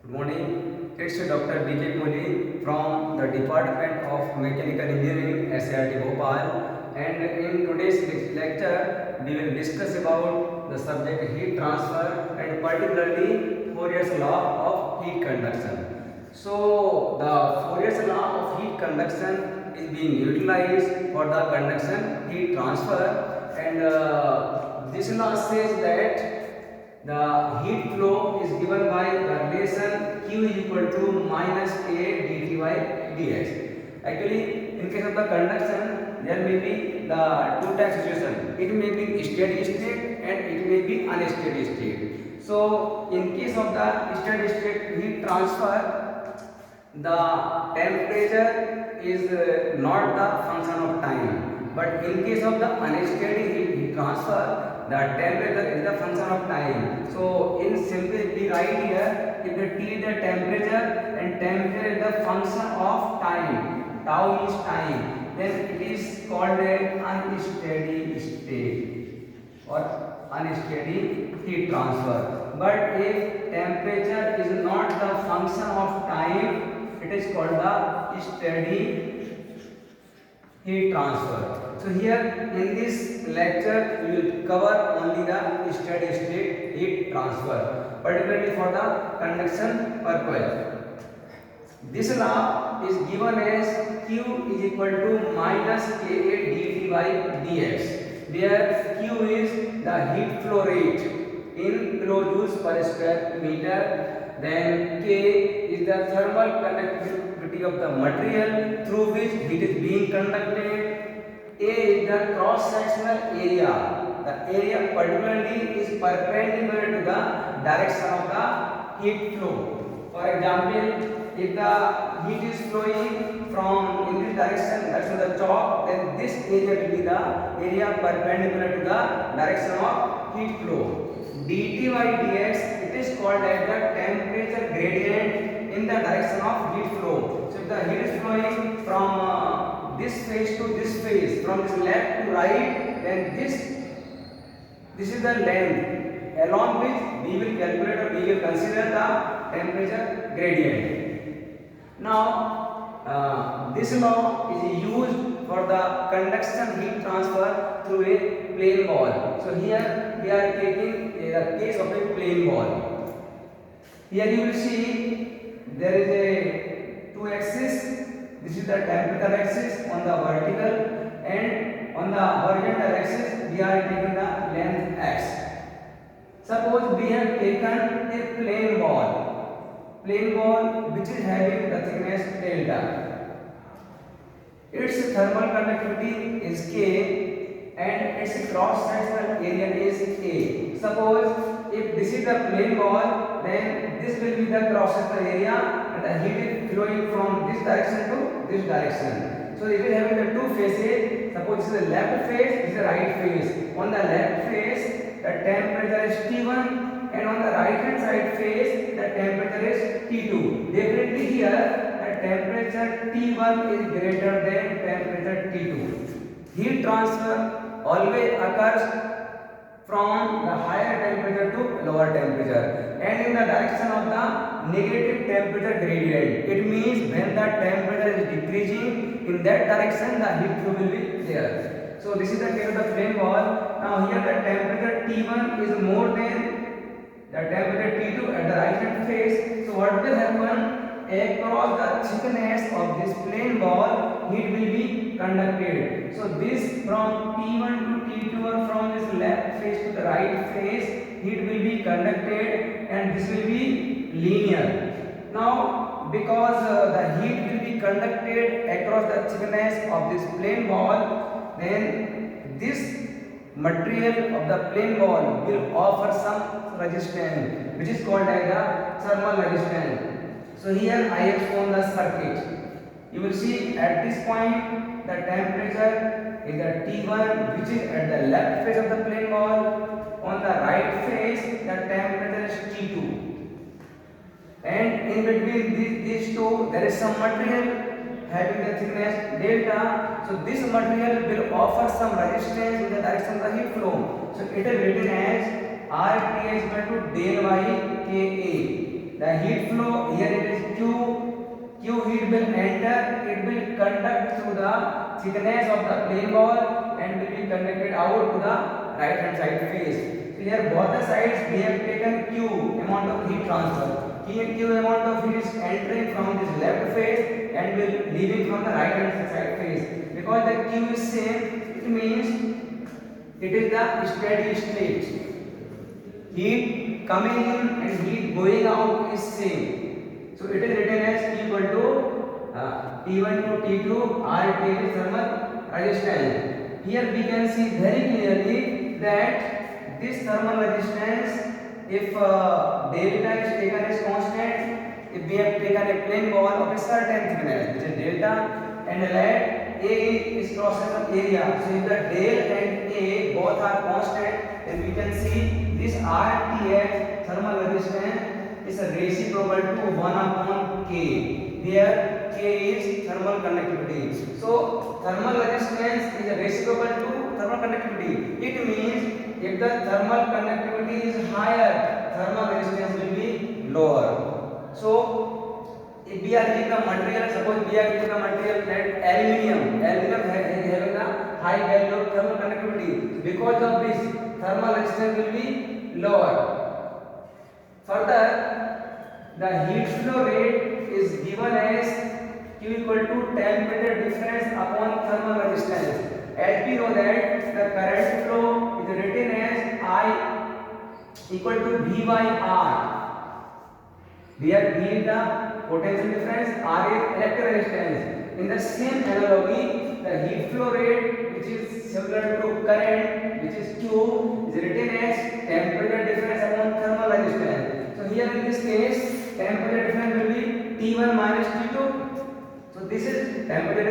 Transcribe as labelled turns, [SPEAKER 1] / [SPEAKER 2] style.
[SPEAKER 1] Good morning. It's Dr. D.K. Kohli from the Department of Mechanical Engineering, SIRT Bhopal. And in today's lecture, we will discuss about the subject heat transfer and particularly Fourier's law of heat conduction. So, the Fourier's law of heat conduction is being utilized for the conduction heat transfer, and this law says that the heat flow is given by the relation Q is equal to minus A dt by dx. Actually, in case of the conduction, there may be the two type situation. It may be steady state and it may be unsteady state. So, in case of the steady state heat transfer, the temperature is not the function of time, but in case of the unsteady heat transfer, the temperature is the function of time. So in simply we write here, if the T is the temperature and temperature is the function of time, tau is time, then it is called an unsteady state or unsteady heat transfer. But if temperature is not the function of time, it is called the steady heat transfer. So here in this lecture we will cover only the steady state heat transfer, particularly for the conduction purpose. This law is given as Q is equal to minus Ka dt by dx, where Q is the heat flow rate in kilojoules per square meter, then K is the thermal conductivity of the material through which heat is being conducted. A is the cross sectional area. The area particularly is perpendicular to the direction of the heat flow. For example, if the heat is flowing from in this direction, that's the chalk, then this area will be the area perpendicular to the direction of heat flow. dt by dx, it is called as the temperature gradient in the direction of heat flow. So if the heat is flowing from this phase to this phase, from this left to right, then this is the length along which we will calculate or we will consider the temperature gradient. Now this law is used for the conduction heat transfer through a plane ball. So here we are taking the case of a plane ball. Here you will see there is a two axis. This is the temperature axis on the vertical, and on the horizontal axis we are taking the length x. Suppose we have taken a plane ball which is having the thickness delta. Its thermal conductivity is K and its cross sectional area is A. Suppose if this is the plane ball, then this will be the cross sectional area and the heat is flowing from this direction to this direction. So it is having the two faces. Suppose this is the left face, this is the right face. On the left face, the temperature is T1, and on the right hand side face, the temperature is T2. Definitely here, the temperature T1 is greater than temperature T2. Heat transfer always occurs from the higher temperature to lower temperature and in the direction of the negative temperature gradient. It means when the temperature is decreasing, in that direction the heat flow will be there. So this is the case of the flame ball. Now here the temperature T1 is more than the temperature T2 at the right hand face. So what will happen? Across the thickness of this plane ball, heat will be conducted. So this from T1 to T2 or from this left face to the right face, heat will be conducted and this will be linear. Now because the heat will be conducted across the thickness of this plane ball, then this material of the plane ball will offer some resistance which is called as the thermal resistance. So here I have shown the circuit. You will see at this point the temperature is the T1 which is at the left face of the plane ball. On the right face the temperature is T2. And in between these two there is some material having the thickness delta. So this material will offer some resistance in the direction of the heat flow. So it is written as RT is equal to del by Ka. the heat flow here it is Q heat will enter, it will conduct through the thickness of the plane ball and will be conducted out to the right hand side face. So here both the sides we have taken Q amount of heat transfer. Here Q amount of heat is entering from this left face and will leaving from the right hand side face. Because the Q is same, it means it is the steady state. Heat coming in and heat going out is same. So it is written as Q equal to T1 to T2 RT is thermal resistance. Here we can see very clearly that this thermal resistance, if delta is taken as constant, if we have taken a plane ball of a certain thickness, which is delta, and let A is cross sectional area. So if the del and A both are constant, then we can see this RTH thermal resistance is a reciprocal to 1 upon K, where K is thermal conductivity. So thermal resistance is a reciprocal to thermal conductivity. It means if the thermal conductivity is higher, thermal resistance will be lower. So if we are using the material, suppose we are using the material like aluminium having the high value of thermal conductivity. Because of this, thermal resistance will be lower. Further, the heat flow rate is given as Q equal to temperature difference upon thermal resistance. As we know that the current flow is written as I equal to V by R, where V is the potential difference, R is electric resistance. In the same analogy, the heat flow rate, which is similar to current, which is Q, is written as temperature difference upon thermal resistance. So here in this case, temperature difference will be T1 minus T2. So this is temperature difference